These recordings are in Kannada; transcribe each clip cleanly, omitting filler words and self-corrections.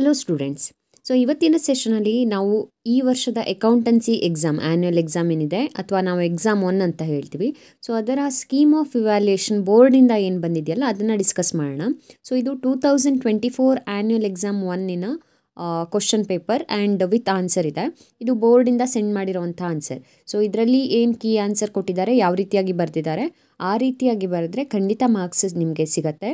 Hello students. ಸೊ ಇವತ್ತಿನ ಸೆಷನಲ್ಲಿ ನಾವು ಈ ವರ್ಷದ ಅಕೌಂಟೆನ್ಸಿ ಎಕ್ಸಾಮ್ ಆ್ಯನ್ಯುವಲ್ ಎಕ್ಸಾಮ್ ಏನಿದೆ ಅಥವಾ ನಾವು ಎಕ್ಸಾಮ್ 1 ಅಂತ ಹೇಳ್ತೀವಿ. ಸೊ ಅದರ ಸ್ಕೀಮ್ ಆಫ್ ಇವ್ಯಾಲ್ಯೂಯೇಷನ್ ಬೋರ್ಡಿಂದ ಏನು ಬಂದಿದೆಯಲ್ಲ ಅದನ್ನು ಡಿಸ್ಕಸ್ ಮಾಡೋಣ. ಸೊ ಇದು 2024 ಆ್ಯನ್ಯುವಲ್ ಎಕ್ಸಾಮ್ 1ನ question paper and with answer ಇದೆ. ಇದು ಬೋರ್ಡಿಂದ ಸೆಂಡ್ ಮಾಡಿರೋವಂಥ ಆನ್ಸರ್. ಸೊ ಇದರಲ್ಲಿ ಏನು ಕೀ ಆನ್ಸರ್ ಕೊಟ್ಟಿದ್ದಾರೆ, ಯಾವ ರೀತಿಯಾಗಿ ಬರೆದಿದ್ದಾರೆ, ಆ ರೀತಿಯಾಗಿ ಬರೆದ್ರೆ ಖಂಡಿತ ಮಾರ್ಕ್ಸ್ ನಿಮಗೆ ಸಿಗುತ್ತೆ.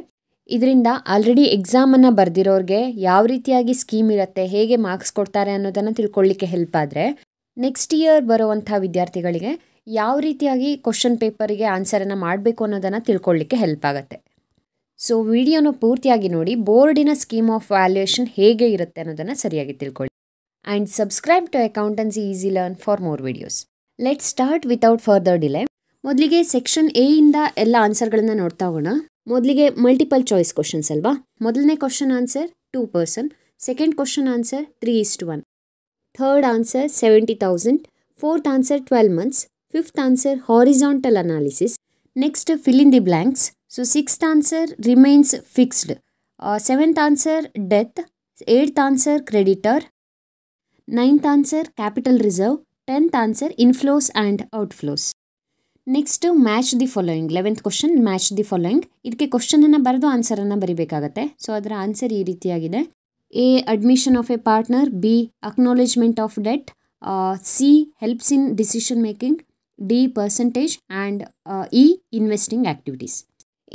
ಇದರಿಂದ ಆಲ್ರೆಡಿ ಎಕ್ಸಾಮನ್ನು ಬರೆದಿರೋರಿಗೆ ಯಾವ ರೀತಿಯಾಗಿ ಸ್ಕೀಮ್ ಇರುತ್ತೆ, ಹೇಗೆ ಮಾರ್ಕ್ಸ್ ಕೊಡ್ತಾರೆ ಅನ್ನೋದನ್ನು ತಿಳ್ಕೊಳ್ಳಿಕ್ಕೆ ಹೆಲ್ಪ್ ಆದರೆ, ನೆಕ್ಸ್ಟ್ ಇಯರ್ ಬರುವಂಥ ವಿದ್ಯಾರ್ಥಿಗಳಿಗೆ ಯಾವ ರೀತಿಯಾಗಿ ಕ್ವಶನ್ ಪೇಪರಿಗೆ ಆನ್ಸರನ್ನು ಮಾಡಬೇಕು ಅನ್ನೋದನ್ನು ತಿಳ್ಕೊಳ್ಳಿಕ್ಕೆ ಹೆಲ್ಪ್ ಆಗುತ್ತೆ. ಸೊ ವಿಡಿಯೋನ ಪೂರ್ತಿಯಾಗಿ ನೋಡಿ, ಬೋರ್ಡಿನ ಸ್ಕೀಮ್ ಆಫ್ ವ್ಯಾಲ್ಯೂಯೇಷನ್ ಹೇಗೆ ಇರುತ್ತೆ ಅನ್ನೋದನ್ನು ಸರಿಯಾಗಿ ತಿಳ್ಕೊಳ್ಳಿ. And subscribe to accountancy easy learn for more videos. Let start without further delay. ಮೊದಲಿಗೆ ಸೆಕ್ಷನ್ ಎ ಇಂದ ಎಲ್ಲ ಆನ್ಸರ್ಗಳನ್ನು ನೋಡ್ತಾ ಹೋಗೋಣ. ಮೊದಲಿಗೆ ಮಲ್ಟಿಪಲ್ ಚಾಯ್ಸ್ ಕ್ವಶನ್ಸ್ ಅಲ್ವಾ. ಮೊದಲನೇ question answer 2 person, second question answer 3:1, third answer 70,000, fourth answer 12 months, fifth answer horizontal analysis, next fill in the blanks. So sixth answer remains fixed, seventh answer death, eighth answer creditor, ninth answer capital reserve, tenth answer inflows and outflows. Next match the following, 11th question match the following. ಇದಕ್ಕೆ ಕ್ವಶನನ್ನು ಬರೆದು ಆನ್ಸರನ್ನು ಬರಿಬೇಕಾಗತ್ತೆ. ಸೊ ಅದರ ಆನ್ಸರ್ ಈ ರೀತಿಯಾಗಿದೆ: A admission of A partner, B acknowledgement of debt, C helps in decision making, D percentage and E investing activities.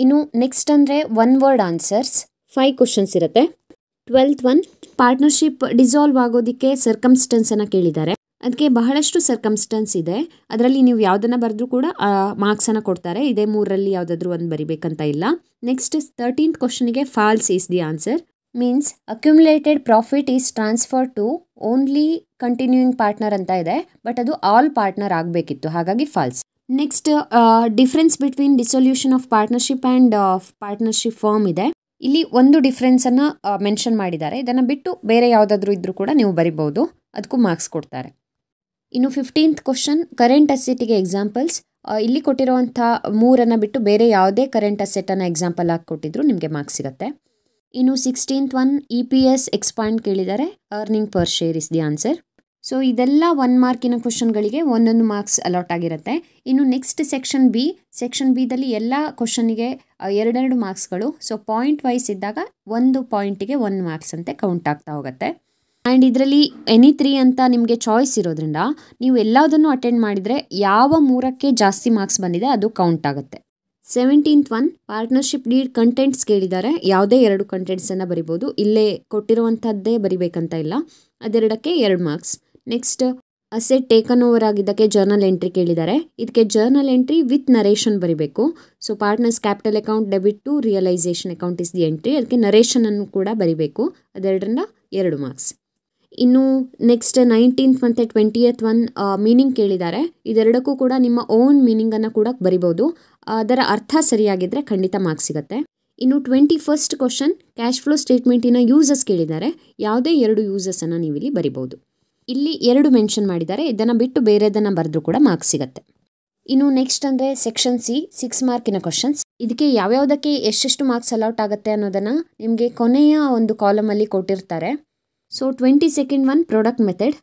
ಇನ್ನು ನೆಕ್ಸ್ಟ್ ಅಂದರೆ ಒನ್ ವರ್ಡ್ ಆನ್ಸರ್ಸ್ 5 ಕ್ವಶನ್ಸ್ ಇರುತ್ತೆ. 12th ಒನ್, ಪಾರ್ಟ್ನರ್ಶಿಪ್ ಡಿಸಾಲ್ವ್ ಆಗೋದಕ್ಕೆ ಸರ್ಕಮ್ಸ್ಟೆನ್ಸನ್ನು ಕೇಳಿದ್ದಾರೆ. ಅದಕ್ಕೆ ಬಹಳಷ್ಟು ಸರ್ಕಮ್ಸ್ಟೆನ್ಸ್ ಇದೆ, ಅದರಲ್ಲಿ ನೀವು ಯಾವುದನ್ನು ಬರೆದ್ರೂ ಕೂಡ ಮಾರ್ಕ್ಸನ್ನು ಕೊಡ್ತಾರೆ. ಇದೇ 3ರಲ್ಲಿ ಯಾವುದಾದ್ರೂ ಒಂದು ಬರಿಬೇಕಂತ ಇಲ್ಲ. ನೆಕ್ಸ್ಟ್ 13th ಕ್ವಶನಿಗೆ false is the answer. Means accumulated profit is transfer to only continuing partner ಅಂತ ಇದೆ, ಬಟ್ ಅದು ಆಲ್ ಪಾರ್ಟ್ನರ್ ಆಗಬೇಕಿತ್ತು, ಹಾಗಾಗಿ false. Next difference between dissolution of partnership and partnership firm ಇದೆ. ಇಲ್ಲಿ ಒಂದು ಡಿಫ್ರೆನ್ಸನ್ನು ಮೆನ್ಷನ್ ಮಾಡಿದ್ದಾರೆ. ಇದನ್ನು ಬಿಟ್ಟು ಬೇರೆ ಯಾವುದಾದ್ರೂ ಇದ್ರೂ ಕೂಡ ನೀವು ಬರಿಬೋದು, ಅದಕ್ಕೂ ಮಾರ್ಕ್ಸ್ ಕೊಡ್ತಾರೆ. ಇನ್ನು 15th ಕ್ವಶನ್ ಕರೆಂಟ್ ಅಸೆಟಿಗೆ ಎಕ್ಸಾಂಪಲ್ಸ್. ಇಲ್ಲಿ ಕೊಟ್ಟಿರುವಂಥ 3 ಬಿಟ್ಟು ಬೇರೆ ಯಾವುದೇ ಕರೆಂಟ್ ಅಸೆಟನ್ನು ಎಕ್ಸಾಂಪಲ್ ಆಗಿ ಕೊಟ್ಟಿದ್ರು ನಿಮಗೆ ಮಾರ್ಕ್ಸ್ ಸಿಗುತ್ತೆ. ಇನ್ನು 16th ಒನ್ EPS ಎಕ್ಸ್ಪಾಂಡ್ ಕೇಳಿದ್ದಾರೆ, earning per share is the answer. So ಇದೆಲ್ಲ 1 ಮಾರ್ಕಿನ ಕ್ವಶನ್ಗಳಿಗೆ ಒಂದೊಂದು ಮಾರ್ಕ್ಸ್ ಅಲಾಟ್ ಆಗಿರುತ್ತೆ. ಇನ್ನು ನೆಕ್ಸ್ಟ್ ಸೆಕ್ಷನ್ ಬಿದಲ್ಲಿ ಎಲ್ಲ ಕ್ವಶನಿಗೆ 2 ಮಾರ್ಕ್ಸ್ಗಳು. ಸೊ ಪಾಯಿಂಟ್ ವೈಸ್ ಇದ್ದಾಗ ಒಂದು ಪಾಯಿಂಟಿಗೆ 1 ಮಾರ್ಕ್ಸ್ ಅಂತೆ ಕೌಂಟ್ ಆಗ್ತಾ ಹೋಗುತ್ತೆ. ಆ್ಯಂಡ್ ಇದರಲ್ಲಿ ಎನಿ 3 ಅಂತ ನಿಮಗೆ ಚಾಯ್ಸ್ ಇರೋದ್ರಿಂದ ನೀವು ಎಲ್ಲದನ್ನು ಅಟೆಂಡ್ ಮಾಡಿದರೆ ಯಾವ 3ಕ್ಕೆ ಜಾಸ್ತಿ ಮಾರ್ಕ್ಸ್ ಬಂದಿದೆ ಅದು ಕೌಂಟ್ ಆಗುತ್ತೆ. 17th one partnership deed contents ಕೇಳಿದ್ದಾರೆ. ಯಾವುದೇ 2 ಕಂಟೆಂಟ್ಸನ್ನು ಬರಿಬೋದು, ಇಲ್ಲೇ ಕೊಟ್ಟಿರುವಂಥದ್ದೇ ಬರಿಬೇಕಂತ ಇಲ್ಲ. ಅದೆರಡಕ್ಕೆ 2 marks. Next asset taken over ಆಗಿದ್ದಕ್ಕೆ ಜರ್ನಲ್ ಎಂಟ್ರಿ ಕೇಳಿದ್ದಾರೆ. ಇದಕ್ಕೆ ಜರ್ನಲ್ ಎಂಟ್ರಿ ವಿತ್ ನರೇಷನ್ ಬರಿಬೇಕು. So partners capital account debit to realisation account is the entry, ಅದಕ್ಕೆ ನರೇಷನನ್ನು ಕೂಡ ಬರಿಬೇಕು. ಅದೆರಡರಿಂದ 2 ಮಾರ್ಕ್ಸ್. ಇನ್ನು ನೆಕ್ಸ್ಟ್ 19th ಮತ್ತು 20th ಒನ್ ಮೀನಿಂಗ್ ಕೇಳಿದ್ದಾರೆ. ಇದೆರಡಕ್ಕೂ ಕೂಡ ನಿಮ್ಮ ಓನ್ ಮೀನಿಂಗನ್ನು ಕೂಡ ಬರಿಬೋದು, ಅದರ ಅರ್ಥ ಸರಿಯಾಗಿದ್ದರೆ ಖಂಡಿತ ಮಾರ್ಕ್ಸ್ ಸಿಗುತ್ತೆ. ಇನ್ನು 21st ಕ್ವಶನ್ ಕ್ಯಾಶ್ ಫ್ಲೋ ಸ್ಟೇಟ್ಮೆಂಟಿನ ಯೂಸಸ್ ಕೇಳಿದ್ದಾರೆ. ಯಾವುದೇ 2 ಯೂಸಸನ್ನು ನೀವು ಇಲ್ಲಿ ಬರಿಬೋದು. ಇಲ್ಲಿ 2 ಮೆನ್ಷನ್ ಮಾಡಿದ್ದಾರೆ, ಇದನ್ನು ಬಿಟ್ಟು ಬೇರೆದನ್ನು ಬರೆದ್ರೂ ಕೂಡ ಮಾರ್ಕ್ಸ್ ಸಿಗುತ್ತೆ. ಇನ್ನು ನೆಕ್ಸ್ಟ್ ಅಂದರೆ ಸೆಕ್ಷನ್ ಸಿ 6 ಮಾರ್ಕಿನ ಕ್ವಶನ್ಸ್. ಇದಕ್ಕೆ ಯಾವ್ಯಾವುದಕ್ಕೆ ಎಷ್ಟೆಷ್ಟು ಮಾರ್ಕ್ಸ್ ಅಲೌಟ್ ಆಗುತ್ತೆ ಅನ್ನೋದನ್ನು ನಿಮಗೆ ಕೊನೆಯ ಒಂದು ಕಾಲಮಲ್ಲಿ ಕೊಟ್ಟಿರ್ತಾರೆ. So 22nd one product method.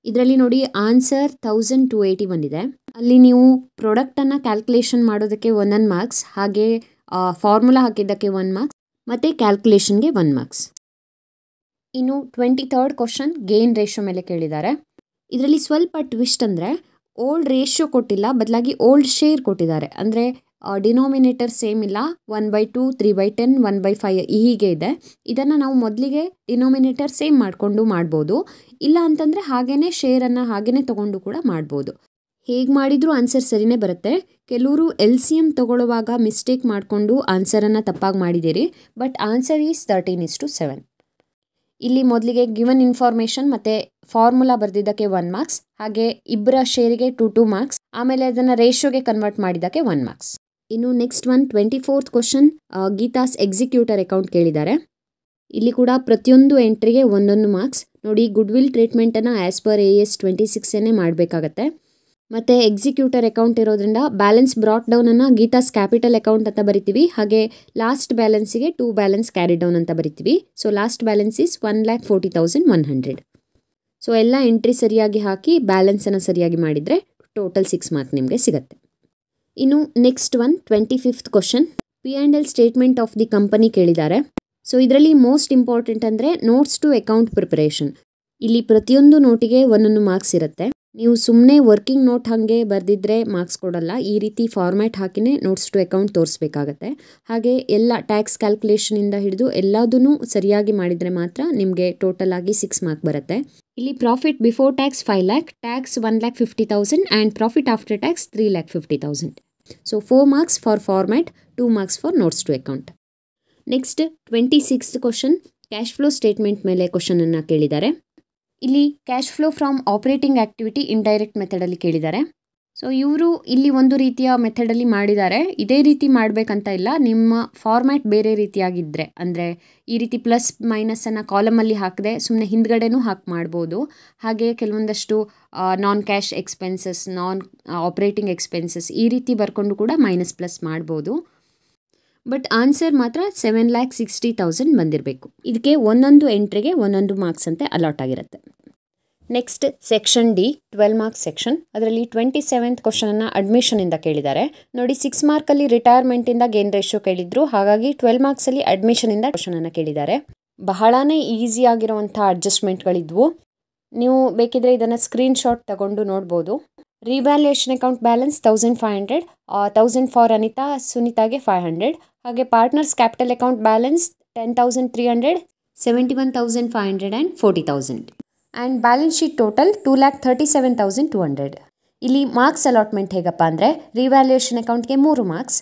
ಇದರಲ್ಲಿ ನೋಡಿ ಆನ್ಸರ್ 1280 ಬಂದಿದೆ. ಅಲ್ಲಿ ನೀವು ಪ್ರಾಡಕ್ಟನ್ನು ಕ್ಯಾಲ್ಕುಲೇಷನ್ ಮಾಡೋದಕ್ಕೆ 1 ಮಾರ್ಕ್ಸ್, ಹಾಗೆ ಫಾರ್ಮುಲಾ ಹಾಕಿದ್ದಕ್ಕೆ 1 ಮಾರ್ಕ್ಸ್ ಮತ್ತು ಕ್ಯಾಲ್ಕುಲೇಷನ್ಗೆ 1 ಮಾರ್ಕ್ಸ್. ಇನ್ನು 23rd ಕ್ವಶನ್ ಗೇನ್ ರೇಷಿಯೋ ಮೇಲೆ ಕೇಳಿದ್ದಾರೆ. ಇದರಲ್ಲಿ ಸ್ವಲ್ಪ ಟ್ವಿಸ್ಟ್ ಅಂದರೆ ಓಲ್ಡ್ ರೇಷಿಯೋ ಕೊಟ್ಟಿಲ್ಲ, ಬದಲಾಗಿ ಓಲ್ಡ್ ಶೇರ್ ಕೊಟ್ಟಿದ್ದಾರೆ. ಅಂದರೆ ಡಿನೋಮಿನೇಟರ್ ಸೇಮ್ ಇಲ್ಲ, 1/2, 3/10, 1/5 ಹೀಗೆ ಇದೆ. ಇದನ್ನು ನಾವು ಮೊದಲಿಗೆ ಡಿನೋಮಿನೇಟರ್ ಸೇಮ್ ಮಾಡಿಕೊಂಡು ಮಾಡ್ಬೋದು, ಇಲ್ಲ ಅಂತಂದರೆ ಹಾಗೇ ಶೇರನ್ನು ಹಾಗೇ ತೊಗೊಂಡು ಕೂಡ ಮಾಡ್ಬೋದು. ಹೇಗೆ ಮಾಡಿದರೂ ಆನ್ಸರ್ ಸರಿನೇ ಬರುತ್ತೆ. ಕೆಲವರು LCM ತೊಗೊಳ್ಳುವಾಗ ಮಿಸ್ಟೇಕ್ ಮಾಡಿಕೊಂಡು ಆನ್ಸರನ್ನು ತಪ್ಪಾಗಿ ಮಾಡಿದ್ದೀರಿ, ಬಟ್ ಆನ್ಸರ್ ಈಸ್ 13:7. ಇಲ್ಲಿ ಮೊದಲಿಗೆ ಗಿವನ್ ಇನ್ಫಾರ್ಮೇಷನ್ ಮತ್ತು ಫಾರ್ಮುಲಾ ಬರೆದಿದ್ದಕ್ಕೆ 1 ಮಾರ್ಕ್ಸ್, ಹಾಗೆ ಇಬ್ಬರ ಶೇರಿಗೆ 2 ಮಾರ್ಕ್ಸ್, ಆಮೇಲೆ ಅದನ್ನು ರೇಷಿಯೋಗೆ ಕನ್ವರ್ಟ್ ಮಾಡಿದ್ದಕ್ಕೆ 1 ಮಾರ್ಕ್ಸ್. ಇನ್ನು next 24th question Geeta's executor account ಕೇಳಿದ್ದಾರೆ. ಇಲ್ಲಿ ಕೂಡ ಪ್ರತಿಯೊಂದು ಎಂಟ್ರಿಗೆ 1 ಮಾರ್ಕ್ಸ್. ನೋಡಿ ಗುಡ್ ವಿಲ್ ಟ್ರೀಟ್ಮೆಂಟನ್ನು ಆ್ಯಸ್ ಪರ್ AS 26 ಮಾಡಬೇಕಾಗತ್ತೆ. ಮತ್ತು ಎಕ್ಸಿಕ್ಯೂಟರ್ ಅಕೌಂಟ್ ಇರೋದ್ರಿಂದ ಬ್ಯಾಲೆನ್ಸ್ ಬ್ರಾಟ್ ಡೌನನ್ನು ಗೀತಾಸ್ ಕ್ಯಾಪಿಟಲ್ ಅಕೌಂಟ್ ಅಂತ ಬರಿತೀವಿ. ಹಾಗೆ ಲಾಸ್ಟ್ ಬ್ಯಾಲೆನ್ಸಿಗೆ 2 ಬ್ಯಾಲೆನ್ಸ್ ಕ್ಯಾರಿ ಡೌನ್ ಅಂತ ಬರಿತೀವಿ. So last balance is 1,40,100. So ಎಲ್ಲ ಎಂಟ್ರಿ ಸರಿಯಾಗಿ ಹಾಕಿ ಬ್ಯಾಲೆನ್ಸನ್ನು ಸರಿಯಾಗಿ ಮಾಡಿದರೆ ಟೋಟಲ್ 6 ಮಾರ್ಕ್ ನಿಮಗೆ ಸಿಗುತ್ತೆ. ಇನ್ನು next 25th question, P&L statement of the company ಕೇಳಿದ್ದಾರೆ. ಸೊ ಇದರಲ್ಲಿ ಮೋಸ್ಟ್ ಇಂಪಾರ್ಟೆಂಟ್ ಅಂದರೆ ನೋಟ್ಸ್ ಟು ಅಕೌಂಟ್ ಪ್ರಿಪರೇಷನ್. ಇಲ್ಲಿ ಪ್ರತಿಯೊಂದು ನೋಟಿಗೆ ಒಂದೊಂದು ಮಾರ್ಕ್ಸ್ ಇರುತ್ತೆ. ನೀವು ಸುಮ್ಮನೆ ವರ್ಕಿಂಗ್ ನೋಟ್ ಹಾಗೆ ಬರೆದಿದ್ದರೆ ಮಾರ್ಕ್ಸ್ ಕೊಡಲ್ಲ. ಈ ರೀತಿ ಫಾರ್ಮ್ಯಾಟ್ ಹಾಕಿನೇ ನೋಟ್ಸ್ ಟು ಅಕೌಂಟ್ ತೋರಿಸ್ಬೇಕಾಗತ್ತೆ. ಹಾಗೆ ಎಲ್ಲ ಟ್ಯಾಕ್ಸ್ ಕ್ಯಾಲ್ಕುಲೇಷನಿಂದ ಹಿಡಿದು ಎಲ್ಲದೂ ಸರಿಯಾಗಿ ಮಾಡಿದರೆ ಮಾತ್ರ ನಿಮಗೆ ಟೋಟಲ್ ಆಗಿ 6 ಮಾರ್ಕ್ ಬರುತ್ತೆ. ಇಲ್ಲಿ profit before tax 5 lakh, tax 1,50,000 and profit after tax 3,50,000. So 4 marks for format, 2 marks for notes to account. Next 26th question, cash flow statement ಮೇಲೆ ಕ್ವಶನನ್ನು ಕೇಳಿದ್ದಾರೆ. ಇಲ್ಲಿ cash flow from operating activity indirect ಮೆಥಡಲ್ಲಿ ಕೇಳಿದ್ದಾರೆ. ಸೊ ಇವರು ಇಲ್ಲಿ ಒಂದು ರೀತಿಯ ಮೆಥಡಲ್ಲಿ ಮಾಡಿದ್ದಾರೆ. ಇದೇ ರೀತಿ ಮಾಡಬೇಕಂತ ಇಲ್ಲ, ನಿಮ್ಮ ಫಾರ್ಮ್ಯಾಟ್ ಬೇರೆ ರೀತಿಯಾಗಿದ್ದರೆ, ಅಂದರೆ ಈ ರೀತಿ ಪ್ಲಸ್ ಮೈನಸನ್ನು ಕಾಲಮಲ್ಲಿ ಹಾಕದೆ ಸುಮ್ಮನೆ ಹಿಂದ್ಗಡೆನೂ ಹಾಕಿ ಮಾಡ್ಬೋದು. ಹಾಗೆ ಕೆಲವೊಂದಷ್ಟು ನಾನ್ ಕ್ಯಾಶ್ ಎಕ್ಸ್ಪೆನ್ಸಸ್, ನಾನ್ ಆಪರೇಟಿಂಗ್ ಎಕ್ಸ್ಪೆನ್ಸಸ್ ಈ ರೀತಿ ಬರ್ಕೊಂಡು ಕೂಡ ಮೈನಸ್ ಪ್ಲಸ್ ಮಾಡ್ಬೋದು. ಬಟ್ ಆನ್ಸರ್ ಮಾತ್ರ 7,60,000 ಬಂದಿರಬೇಕು. ಇದಕ್ಕೆ ಒಂದೊಂದು ಎಂಟ್ರಿಗೆ ಒಂದೊಂದು ಮಾರ್ಕ್ಸ್ ಅಂತ ಅಲಾಟ್ ಆಗಿರುತ್ತೆ. Next section D, 12 marks section. ಅದರಲ್ಲಿ 27th ಕ್ವಶನನ್ನು ಅಡ್ಮಿಷನಿಂದ ಕೇಳಿದ್ದಾರೆ. ನೋಡಿ 6 ಮಾರ್ಕಲ್ಲಿ ರಿಟೈರ್ಮೆಂಟಿಂದ ಗೇನ್ ರೇಷಿಯೋ ಕೇಳಿದ್ರು, ಹಾಗಾಗಿ 12 ಮಾರ್ಕ್ಸಲ್ಲಿ ಅಡ್ಮಿಷನಿಂದ ಕ್ವಶನನ್ನು ಕೇಳಿದ್ದಾರೆ. ಬಹಳನೇ ಈಸಿ ಆಗಿರುವಂಥ ಅಡ್ಜಸ್ಟ್ಮೆಂಟ್ಗಳಿದ್ವು. ನೀವು ಬೇಕಿದ್ರೆ ಇದನ್ನು ಸ್ಕ್ರೀನ್ಶಾಟ್ ತಗೊಂಡು ನೋಡ್ಬೋದು. Revaluation account balance 1,500, 1,000 for Anita, ಸುನಿತಾಗೆ 500. ಹಾಗೆ partners capital account balance 10,300, 71,500 and 40,000. And balance sheet total 2,37,200. ಇಲ್ಲಿ ಮಾರ್ಕ್ಸ್ ಅಲಾಟ್ಮೆಂಟ್ ಹೇಗಪ್ಪ ಅಂದರೆ, ರಿವ್ಯಾಲ್ಯೂಯೇಷನ್ ಅಕೌಂಟ್ಗೆ 3 marks,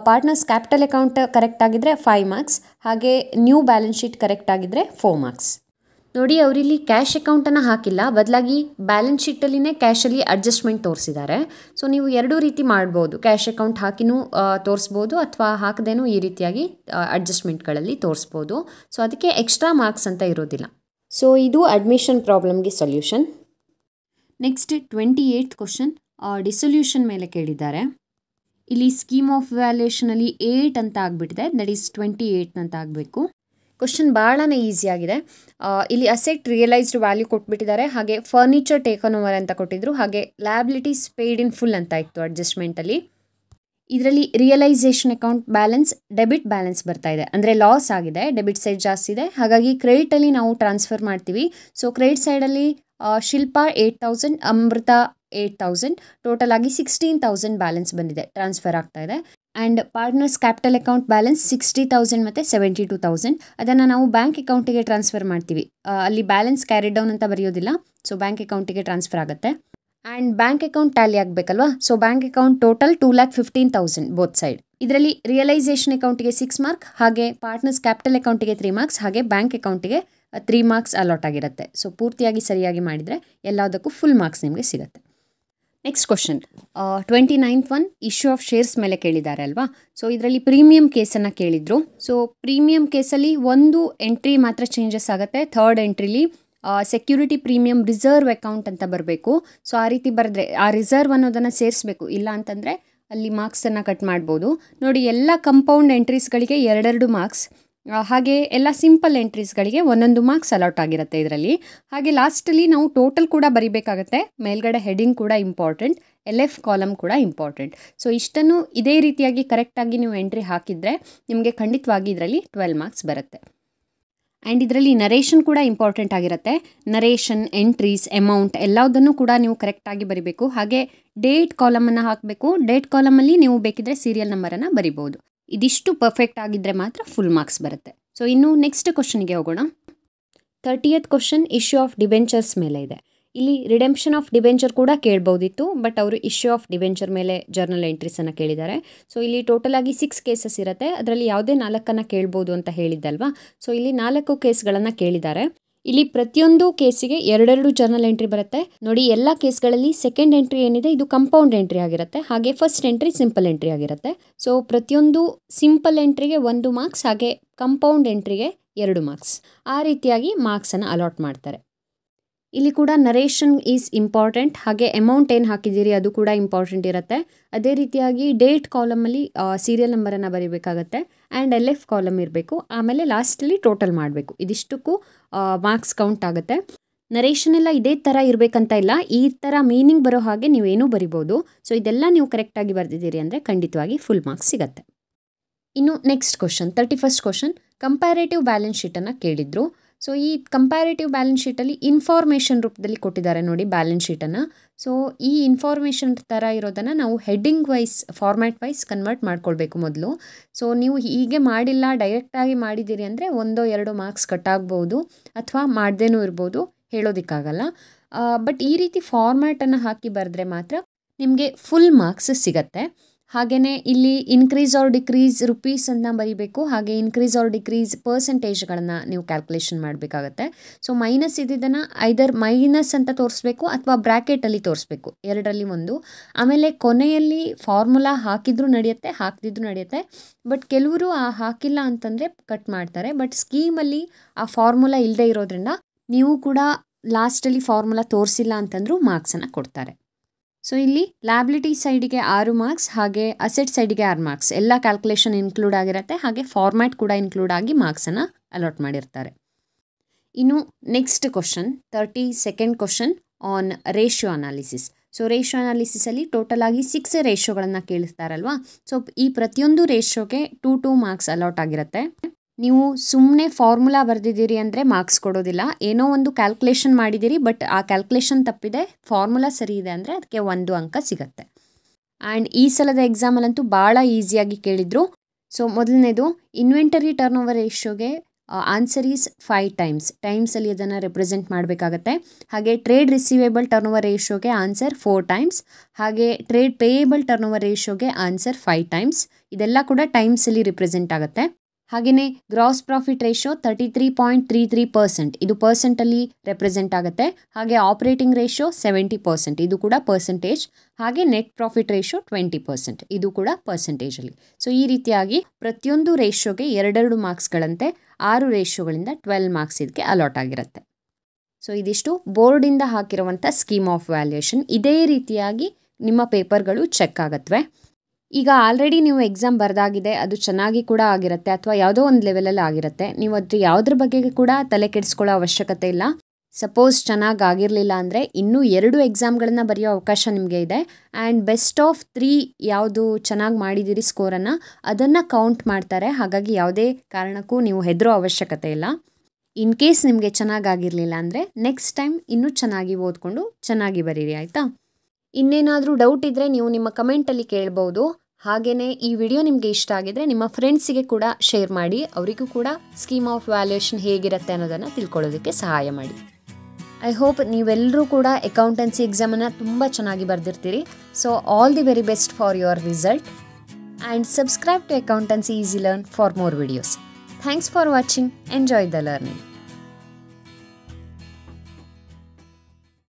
partners capital account correct ಆಗಿದ್ದರೆ 5 ಮಾರ್ಕ್ಸ್, ಹಾಗೆ ನ್ಯೂ ಬ್ಯಾಲೆನ್ಸ್ ಶೀಟ್ ಕರೆಕ್ಟ್ ಆಗಿದ್ದರೆ 4 ಮಾರ್ಕ್ಸ್. ನೋಡಿ ಅವರಿಲ್ಲಿ ಕ್ಯಾಶ್ ಅಕೌಂಟನ್ನು ಹಾಕಿಲ್ಲ, ಬದಲಾಗಿ ಬ್ಯಾಲೆನ್ಸ್ ಶೀಟಲ್ಲಿನೇ ಕ್ಯಾಶಲ್ಲಿ ಅಡ್ಜಸ್ಟ್ಮೆಂಟ್ ತೋರಿಸಿದ್ದಾರೆ. ಸೊ ನೀವು ಎರಡೂ ರೀತಿ ಮಾಡ್ಬೋದು, ಕ್ಯಾಶ್ ಅಕೌಂಟ್ ಹಾಕಿನೂ ತೋರಿಸ್ಬೋದು ಅಥವಾ ಹಾಕದೇನೂ ಈ ರೀತಿಯಾಗಿ ಅಡ್ಜಸ್ಟ್ಮೆಂಟ್ಗಳಲ್ಲಿ ತೋರಿಸ್ಬೋದು. ಸೊ ಅದಕ್ಕೆ ಎಕ್ಸ್ಟ್ರಾ ಮಾರ್ಕ್ಸ್ ಅಂತ ಇರೋದಿಲ್ಲ. ಸೊ ಇದು ಅಡ್ಮಿಷನ್ ಪ್ರಾಬ್ಲಮ್ಗೆ solution. Next 28th question, dissolution ಮೇಲೆ ಕೇಳಿದ್ದಾರೆ. ಇಲ್ಲಿ ಸ್ಕೀಮ್ ಆಫ್ ವ್ಯಾಲ್ಯೂಯೇಷನಲ್ಲಿ 8 ಅಂತ ಆಗಿಬಿಟ್ಟಿದೆ, ದಟ್ ಈಸ್ 28 ಅಂತ ಆಗಬೇಕು. ಕ್ವಶನ್ ಭಾಳನೇ ಈಸಿ ಆಗಿದೆ. ಇಲ್ಲಿ ಅಸೆಟ್ ರಿಯಲೈಸ್ಡ್ ವ್ಯಾಲ್ಯೂ ಕೊಟ್ಬಿಟ್ಟಿದ್ದಾರೆ, ಹಾಗೆ ಫರ್ನಿಚರ್ ಟೇಕನ್ ಓವರ್ ಅಂತ ಕೊಟ್ಟಿದ್ರು, ಹಾಗೆ ಲ್ಯಾಬಿಲಿಟೀಸ್ ಪೇಯ್ಡ್ ಇನ್ ಫುಲ್ ಅಂತ ಇತ್ತು ಅಡ್ಜಸ್ಟ್ಮೆಂಟಲ್ಲಿ. ಇದರಲ್ಲಿ realisation account balance debit balance ಬರ್ತಾ ಇದೆ, ಅಂದರೆ ಲಾಸ್ ಆಗಿದೆ, ಡೆಬಿಟ್ ಸೈಡ್ ಜಾಸ್ತಿ ಇದೆ, ಹಾಗಾಗಿ ಕ್ರೆಡಿಟಲ್ಲಿ ನಾವು ಟ್ರಾನ್ಸ್ಫರ್ ಮಾಡ್ತೀವಿ. ಸೊ ಕ್ರೆಡಿಟ್ ಸೈಡಲ್ಲಿ ಶಿಲ್ಪ 8,000, ಅಮೃತ 8,000, ಟೋಟಲ್ ಆಗಿ 16,000 ಬ್ಯಾಲೆನ್ಸ್ ಬಂದಿದೆ, ಟ್ರಾನ್ಸ್ಫರ್ ಆಗ್ತಾ ಇದೆ. And partners capital account balance 60,000 ಮತ್ತು 72,000, ಅದನ್ನು ನಾವು ಬ್ಯಾಂಕ್ ಅಕೌಂಟಿಗೆ ಟ್ರಾನ್ಸ್ಫರ್ ಮಾಡ್ತೀವಿ. ಅಲ್ಲಿ ಬ್ಯಾಲೆನ್ಸ್ ಕ್ಯಾರಿ ಡೌನ್ ಅಂತ ಬರೆಯೋದಿಲ್ಲ, ಸೊ ಬ್ಯಾಂಕ್ ಅಕೌಂಟಿಗೆ ಟ್ರಾನ್ಸ್ಫರ್ ಆಗುತ್ತೆ. ಆ್ಯಂಡ್ ಬ್ಯಾಂಕ್ ಅಕೌಂಟ್ ಟ್ಯಾಲಿ ಆಗಬೇಕಲ್ವಾ, so bank account total 2,15,000 both side. ಇದರಲ್ಲಿ ರಿಯಲೈಸೇಷನ್ ಅಕೌಂಟಿಗೆ 6 ಮಾರ್ಕ್, ಹಾಗೆ ಪಾರ್ಟ್ನರ್ಸ್ ಕ್ಯಾಪಿಟಲ್ ಅಕೌಂಟಿಗೆ 3 ಮಾರ್ಕ್ಸ್, ಹಾಗೆ ಬ್ಯಾಂಕ್ ಅಕೌಂಟಿಗೆ 3 ಮಾರ್ಕ್ಸ್ ಅಲಾಟ್ ಆಗಿರುತ್ತೆ. ಸೊ ಪೂರ್ತಿಯಾಗಿ ಸರಿಯಾಗಿ ಮಾಡಿದರೆ ಎಲ್ಲದಕ್ಕೂ ಫುಲ್ ಮಾರ್ಕ್ಸ್ ನಿಮಗೆ ಸಿಗುತ್ತೆ. Next question, 29th one, issue of shares ಮೇಲೆ ಕೇಳಿದ್ದಾರೆ ಅಲ್ವಾ. ಸೊ ಇದರಲ್ಲಿ ಪ್ರೀಮಿಯಂ ಕೇಸನ್ನು ಕೇಳಿದರು. ಸೊ ಪ್ರೀಮಿಯಂ ಕೇಸಲ್ಲಿ ಒಂದು ಎಂಟ್ರಿ ಮಾತ್ರ ಚೇಂಜಸ್ ಆಗುತ್ತೆ. ಥರ್ಡ್ ಎಂಟ್ರಿಲಿ ಸೆಕ್ಯೂರಿಟಿ ಪ್ರೀಮಿಯಂ ರಿಸರ್ವ್ ಅಕೌಂಟ್ ಅಂತ ಬರಬೇಕು. ಸೊ ಆ ರೀತಿ ಬರೆದ್ರೆ ಆ ರಿಸರ್ವ್ ಅನ್ನೋದನ್ನು ಸೇರಿಸಬೇಕು, ಇಲ್ಲ ಅಂತಂದರೆ ಅಲ್ಲಿ ಮಾರ್ಕ್ಸನ್ನು ಕಟ್ ಮಾಡ್ಬೋದು. ನೋಡಿ ಎಲ್ಲ ಕಂಪೌಂಡ್ ಎಂಟ್ರೀಸ್ಗಳಿಗೆ 2 ಮಾರ್ಕ್ಸ್, ಹಾಗೆ ಎಲ್ಲ ಸಿಂಪಲ್ ಎಂಟ್ರೀಸ್ಗಳಿಗೆ 1 ಮಾರ್ಕ್ಸ್ ಅಲಾಟ್ ಆಗಿರುತ್ತೆ ಇದರಲ್ಲಿ. ಹಾಗೆ ಲಾಸ್ಟಲ್ಲಿ ನಾವು ಟೋಟಲ್ ಕೂಡ ಬರಿಬೇಕಾಗತ್ತೆ, ಮೇಲ್ಗಡೆ ಹೆಡಿಂಗ್ ಕೂಡ ಇಂಪಾರ್ಟೆಂಟ್, LF ಕಾಲಮ್ ಕೂಡ ಇಂಪಾರ್ಟೆಂಟ್. ಸೊ ಇಷ್ಟನ್ನು ಇದೇ ರೀತಿಯಾಗಿ ಕರೆಕ್ಟಾಗಿ ನೀವು ಎಂಟ್ರಿ ಹಾಕಿದರೆ ನಿಮಗೆ ಖಂಡಿತವಾಗಿ ಇದರಲ್ಲಿ 12 ಮಾರ್ಕ್ಸ್ ಬರುತ್ತೆ. ಆ್ಯಂಡ್ ಇದರಲ್ಲಿ ನರೇಷನ್ ಕೂಡ ಇಂಪಾರ್ಟೆಂಟ್ ಆಗಿರುತ್ತೆ. ನರೇಷನ್, ಎಂಟ್ರೀಸ್, ಅಮೌಂಟ್ ಎಲ್ಲದನ್ನು ಕೂಡ ನೀವು ಕರೆಕ್ಟಾಗಿ ಬರಿಬೇಕು. ಹಾಗೆ ಡೇಟ್ ಕಾಲಮನ್ನು ಹಾಕಬೇಕು. ಡೇಟ್ ಕಾಲಮಲ್ಲಿ ನೀವು ಬೇಕಿದ್ರೆ ಸೀರಿಯಲ್ ನಂಬರನ್ನು ಬರಿಬೋದು. ಇದಿಷ್ಟು ಪರ್ಫೆಕ್ಟ್ ಆಗಿದ್ದರೆ ಮಾತ್ರ ಫುಲ್ ಮಾರ್ಕ್ಸ್ ಬರುತ್ತೆ. ಸೊ ಇನ್ನು ನೆಕ್ಸ್ಟ್ ಕ್ವಶನ್ಗೆ ಹೋಗೋಣ. 30th question, issue of debentures ಮೇಲೆ ಇದೆ. ಇಲ್ಲಿ ರಿಡೆಂಪ್ಷನ್ ಆಫ್ ಡಿಬೆಂಚರ್ ಕೂಡ ಕೇಳ್ಬೋದಿತ್ತು, ಬಟ್ ಅವರು ಇಶ್ಯೂ ಆಫ್ ಡಿಬೆಂಚರ್ ಮೇಲೆ ಜರ್ನಲ್ ಎಂಟ್ರೀಸನ್ನು ಕೇಳಿದ್ದಾರೆ. ಸೊ ಇಲ್ಲಿ ಟೋಟಲ್ ಆಗಿ 6 ಕೇಸಸ್ ಇರುತ್ತೆ, ಅದರಲ್ಲಿ ಯಾವುದೇ 4 ಕೇಳ್ಬೋದು ಅಂತ ಹೇಳಿದ್ದಲ್ವಾ. ಸೊ ಇಲ್ಲಿ 4 ಕೇಸ್ಗಳನ್ನು ಕೇಳಿದ್ದಾರೆ. ಇಲ್ಲಿ ಪ್ರತಿಯೊಂದು ಕೇಸಿಗೆ 2 ಜರ್ನಲ್ ಎಂಟ್ರಿ ಬರುತ್ತೆ. ನೋಡಿ ಎಲ್ಲ ಕೇಸ್ಗಳಲ್ಲಿ ಸೆಕೆಂಡ್ ಎಂಟ್ರಿ ಏನಿದೆ ಇದು ಕಂಪೌಂಡ್ ಎಂಟ್ರಿ ಆಗಿರುತ್ತೆ, ಹಾಗೆ ಫಸ್ಟ್ ಎಂಟ್ರಿ ಸಿಂಪಲ್ ಎಂಟ್ರಿ ಆಗಿರುತ್ತೆ. ಸೊ ಪ್ರತಿಯೊಂದು ಸಿಂಪಲ್ ಎಂಟ್ರಿಗೆ 1 ಮಾರ್ಕ್ಸ್, ಹಾಗೆ ಕಂಪೌಂಡ್ ಎಂಟ್ರಿಗೆ 2 ಮಾರ್ಕ್ಸ್, ಆ ರೀತಿಯಾಗಿ ಮಾರ್ಕ್ಸನ್ನು ಅಲಾಟ್ ಮಾಡ್ತಾರೆ. ಇಲ್ಲಿ ಕೂಡ ನರೇಷನ್ ಈಸ್ ಇಂಪಾರ್ಟೆಂಟ್, ಹಾಗೆ ಅಮೌಂಟ್ ಏನು ಹಾಕಿದ್ದೀರಿ ಅದು ಕೂಡ ಇಂಪಾರ್ಟೆಂಟ್ ಇರುತ್ತೆ. ಅದೇ ರೀತಿಯಾಗಿ ಡೇಟ್ ಕಾಲಮಲ್ಲಿ ಸೀರಿಯಲ್ ನಂಬರನ್ನು ಬರೀಬೇಕಾಗತ್ತೆ ಆ್ಯಂಡ್ LF ಕಾಲಮ್ ಇರಬೇಕು. ಆಮೇಲೆ ಲಾಸ್ಟಲ್ಲಿ ಟೋಟಲ್ ಮಾಡಬೇಕು. ಇದಿಷ್ಟಕ್ಕೂ ಮಾರ್ಕ್ಸ್ ಕೌಂಟ್ ಆಗುತ್ತೆ. ನರೇಷನ್ ಎಲ್ಲ ಇದೇ ಥರ ಇರಬೇಕಂತ ಇಲ್ಲ, ಈ ಥರ ಮೀನಿಂಗ್ ಬರೋ ಹಾಗೆ ನೀವೇನೂ ಬರಿಬೋದು. ಸೊ ಇದೆಲ್ಲ ನೀವು ಕರೆಕ್ಟಾಗಿ ಬರೆದಿದ್ದೀರಿ ಅಂದರೆ ಖಂಡಿತವಾಗಿ ಫುಲ್ ಮಾರ್ಕ್ಸ್ ಸಿಗುತ್ತೆ. ಇನ್ನು next question 31st question, comparative balance ಶೀಟನ್ನು ಕೇಳಿದ್ರು. ಸೊ ಈ ಕಂಪ್ಯಾರೇಟಿವ್ ಬ್ಯಾಲೆನ್ಸ್ ಶೀಟಲ್ಲಿ ಇನ್ಫಾರ್ಮೇಷನ್ ರೂಪದಲ್ಲಿ ಕೊಟ್ಟಿದ್ದಾರೆ ನೋಡಿ ಬ್ಯಾಲೆನ್ಸ್ ಶೀಟನ್ನು. ಸೊ ಈ ಇನ್ಫಾರ್ಮೇಷನ್ ಥರ ಇರೋದನ್ನು ನಾವು heading wise format wise convert ಮಾಡ್ಕೊಳ್ಬೇಕು ಮೊದಲು. ಸೊ ನೀವು ಹೀಗೆ ಮಾಡಿಲ್ಲ, ಡೈರೆಕ್ಟಾಗಿ ಮಾಡಿದ್ದೀರಿ ಅಂದರೆ 1-2 ಮಾರ್ಕ್ಸ್ ಕಟ್ ಆಗ್ಬೋದು ಅಥವಾ ಮಾಡ್ದೇನೂ ಇರ್ಬೋದು, ಹೇಳೋದಕ್ಕಾಗಲ್ಲ. ಬಟ್ ಈ ರೀತಿ ಫಾರ್ಮ್ಯಾಟನ್ನು ಹಾಕಿ ಬರೆದ್ರೆ ಮಾತ್ರ ನಿಮಗೆ ಫುಲ್ ಮಾರ್ಕ್ಸ್ ಸಿಗತ್ತೆ. ಹಾಗೆಯೇ ಇಲ್ಲಿ ಇನ್ಕ್ರೀಸ್ ಆರ್ ಡಿಕ್ರೀಸ್ ರುಪೀಸನ್ನು ಬರೀಬೇಕು, ಹಾಗೆ ಇನ್ಕ್ರೀಸ್ ಆರ್ ಡಿಕ್ರೀಸ್ ಪರ್ಸೆಂಟೇಜ್ಗಳನ್ನು ನೀವು ಕ್ಯಾಲ್ಕುಲೇಷನ್ ಮಾಡಬೇಕಾಗತ್ತೆ. ಸೊ ಮೈನಸ್ ಇದ್ದಿದ್ದನ್ನು ಐದರ್ ಮೈನಸ್ ಅಂತ ತೋರಿಸ್ಬೇಕು ಅಥವಾ ಬ್ರ್ಯಾಕೆಟಲ್ಲಿ ತೋರಿಸ್ಬೇಕು, ಎರಡರಲ್ಲಿ ಒಂದು. ಆಮೇಲೆ ಕೊನೆಯಲ್ಲಿ ಫಾರ್ಮುಲಾ ಹಾಕಿದ್ರೂ ನಡೆಯುತ್ತೆ, ಹಾಕದಿದ್ರೂ ನಡೆಯುತ್ತೆ. ಬಟ್ ಕೆಲವರು ಹಾಕಿಲ್ಲ ಅಂತಂದರೆ ಕಟ್ ಮಾಡ್ತಾರೆ. ಬಟ್ ಸ್ಕೀಮಲ್ಲಿ ಆ ಫಾರ್ಮುಲಾ ಇಲ್ಲದೆ ಇರೋದ್ರಿಂದ ನೀವು ಕೂಡ ಲಾಸ್ಟಲ್ಲಿ ಫಾರ್ಮುಲಾ ತೋರಿಸಿಲ್ಲ ಅಂತಂದ್ರೂ ಮಾರ್ಕ್ಸನ್ನು ಕೊಡ್ತಾರೆ. ಸೊ ಇಲ್ಲಿ ಲ್ಯಾಬಿಲಿಟಿ ಸೈಡಿಗೆ 6 ಮಾರ್ಕ್ಸ್, ಹಾಗೆ ಅಸೆಟ್ ಸೈಡಿಗೆ 6 ಮಾರ್ಕ್ಸ್, ಎಲ್ಲ ಕ್ಯಾಲ್ಕುಲೇಷನ್ ಇನ್ಕ್ಲೂಡ್ ಆಗಿರುತ್ತೆ. ಹಾಗೆ ಫಾರ್ಮ್ಯಾಟ್ ಕೂಡ ಇನ್ಕ್ಲೂಡ್ ಆಗಿ ಮಾರ್ಕ್ಸನ್ನು ಅಲಾಟ್ ಮಾಡಿರ್ತಾರೆ. ಇನ್ನು next question 32nd question on ratio analysis. So ratio ಅನಾಲಿಸಿಸಲ್ಲಿ ಟೋಟಲ್ ಆಗಿ 6 ರೇಷಿಯೋಗಳನ್ನು ಕೇಳಿಸ್ತಾರಲ್ವಾ. ಸೊ ಈ ಪ್ರತಿಯೊಂದು ರೇಷಿಯೋಗೆ 2 ಮಾರ್ಕ್ಸ್ ಅಲಾಟ್ ಆಗಿರುತ್ತೆ. ನೀವು ಸುಮ್ಮನೆ ಫಾರ್ಮುಲಾ ಬರೆದಿದ್ದೀರಿ ಅಂದರೆ ಮಾರ್ಕ್ಸ್ ಕೊಡೋದಿಲ್ಲ. ಏನೋ ಒಂದು ಕ್ಯಾಲ್ಕುಲೇಷನ್ ಮಾಡಿದ್ದೀರಿ, ಬಟ್ ಆ ಕ್ಯಾಲ್ಕುಲೇಷನ್ ತಪ್ಪಿದೆ, ಫಾರ್ಮುಲಾ ಸರಿ ಇದೆ ಅಂದರೆ ಅದಕ್ಕೆ 1 ಅಂಕ ಸಿಗುತ್ತೆ. ಆ್ಯಂಡ್ ಈ ಸಲದ ಎಕ್ಸಾಮಲ್ಲಂತೂ ಭಾಳ ಈಸಿಯಾಗಿ ಕೇಳಿದರು. ಸೊ ಮೊದಲನೇದು ಇನ್ವೆಂಟರಿ ಟರ್ನ್ ಓವರ್ ರೇಷಿಯೋಗೆ ಆನ್ಸರ್ ಈಸ್ 5 ಟೈಮ್ಸಲ್ಲಿ ಅದನ್ನು ರೆಪ್ರೆಸೆಂಟ್ ಮಾಡಬೇಕಾಗತ್ತೆ. ಹಾಗೆ ಟ್ರೇಡ್ ರಿಸೀವೇಬಲ್ ಟರ್ನ್ ಓವರ್ ರೇಷಿಯೋಗೆ ಆನ್ಸರ್ 4 ಟೈಮ್ಸ್, ಹಾಗೆ ಟ್ರೇಡ್ ಪೇಯೇಬಲ್ ಟರ್ನ್ ಓವರ್ ರೇಷಿಯೋಗೆ ಆನ್ಸರ್ 5 ಟೈಮ್ಸ್. ಇದೆಲ್ಲ ಕೂಡ ಟೈಮ್ಸಲ್ಲಿ ರಿಪ್ರೆಸೆಂಟ್ ಆಗುತ್ತೆ. ಹಾಗೆಯೇ ಗ್ರಾಸ್ ಪ್ರಾಫಿಟ್ ರೇಷಿಯೋ 33.33%, ಇದು ಪರ್ಸೆಂಟಲ್ಲಿ ರೆಪ್ರೆಸೆಂಟ್ ಆಗುತ್ತೆ. ಹಾಗೆ ಆಪರೇಟಿಂಗ್ ರೇಷಿಯೋ 70%, ಇದು ಕೂಡ ಪರ್ಸೆಂಟೇಜ್. ಹಾಗೆ ನೆಟ್ ಪ್ರಾಫಿಟ್ ರೇಷಿಯೋ 20%, ಇದು ಕೂಡ ಪರ್ಸೆಂಟೇಜಲ್ಲಿ. ಸೊ ಈ ರೀತಿಯಾಗಿ ಪ್ರತಿಯೊಂದು ರೇಷಿಯೋಗೆ 2 ಮಾರ್ಕ್ಸ್ಗಳಂತೆ 6 ರೇಷಿಯೋಗಳಿಂದ 12 ಮಾರ್ಕ್ಸ್ ಇದಕ್ಕೆ ಅಲಾಟ್ ಆಗಿರುತ್ತೆ. ಸೊ ಇದಿಷ್ಟು ಬೋರ್ಡಿಂದ ಹಾಕಿರುವಂಥ ಸ್ಕೀಮ್ ಆಫ್ ವ್ಯಾಲ್ಯೂಯೇಷನ್. ಇದೇ ರೀತಿಯಾಗಿ ನಿಮ್ಮ ಪೇಪರ್ಗಳು ಚೆಕ್ ಆಗತ್ವೆ. ಈಗ ಆಲ್ರೆಡಿ ನೀವು ಎಕ್ಸಾಮ್ ಬರೆದಾಗಿದೆ, ಅದು ಚೆನ್ನಾಗಿ ಕೂಡ ಆಗಿರುತ್ತೆ ಅಥವಾ ಯಾವುದೋ ಒಂದು ಲೆವೆಲಲ್ಲಿ ಆಗಿರುತ್ತೆ. ನೀವು ಅದು ಯಾವುದ್ರ ಬಗ್ಗೆ ಕೂಡ ತಲೆ ಕೆಡಿಸ್ಕೊಳ್ಳೋ ಅವಶ್ಯಕತೆ ಇಲ್ಲ. ಸಪೋಸ್ ಚೆನ್ನಾಗಿ ಆಗಿರಲಿಲ್ಲ ಅಂದರೆ ಇನ್ನೂ 2 ಎಕ್ಸಾಮ್ಗಳನ್ನು ಬರೆಯೋ ಅವಕಾಶ ನಿಮಗೆ ಇದೆ. ಆ್ಯಂಡ್ ಬೆಸ್ಟ್ ಆಫ್ 3 ಯಾವುದು ಚೆನ್ನಾಗಿ ಮಾಡಿದ್ದೀರಿ ಸ್ಕೋರನ್ನು, ಅದನ್ನು ಕೌಂಟ್ ಮಾಡ್ತಾರೆ. ಹಾಗಾಗಿ ಯಾವುದೇ ಕಾರಣಕ್ಕೂ ನೀವು ಹೆದರೋ ಅವಶ್ಯಕತೆ ಇಲ್ಲ. ಇನ್ ಕೇಸ್ ನಿಮಗೆ ಚೆನ್ನಾಗಾಗಿರಲಿಲ್ಲ ಅಂದರೆ ನೆಕ್ಸ್ಟ್ ಟೈಮ್ ಇನ್ನೂ ಚೆನ್ನಾಗಿ ಓದ್ಕೊಂಡು ಚೆನ್ನಾಗಿ ಬರೀರಿ, ಆಯಿತಾ? ಇನ್ನೇನಾದರೂ ಡೌಟ್ ಇದ್ದರೆ ನೀವು ನಿಮ್ಮ ಕಮೆಂಟಲ್ಲಿ ಕೇಳ್ಬೋದು. ಹಾಗೆಯೇ ಈ ವಿಡಿಯೋ ನಿಮಗೆ ಇಷ್ಟ ಆಗಿದ್ರೆ ನಿಮ್ಮ ಫ್ರೆಂಡ್ಸಿಗೆ ಕೂಡ ಶೇರ್ ಮಾಡಿ, ಅವರಿಗೂ ಕೂಡ ಸ್ಕೀಮ್ ಆಫ್ ವ್ಯಾಲ್ಯೂಯೇಷನ್ ಹೇಗಿರುತ್ತೆ ಅನ್ನೋದನ್ನು ತಿಳ್ಕೊಳ್ಳೋದಕ್ಕೆ ಸಹಾಯ ಮಾಡಿ. ಐ ಹೋಪ್ ನೀವೆಲ್ಲರೂ ಕೂಡ ಅಕೌಂಟೆನ್ಸಿ ಎಕ್ಸಾಮನ್ನು ತುಂಬ ಚೆನ್ನಾಗಿ ಬರೆದಿರ್ತೀರಿ. So all the very best for your result and subscribe to accountancy easy learn for more videos. Thanks for watching. Enjoy the learning.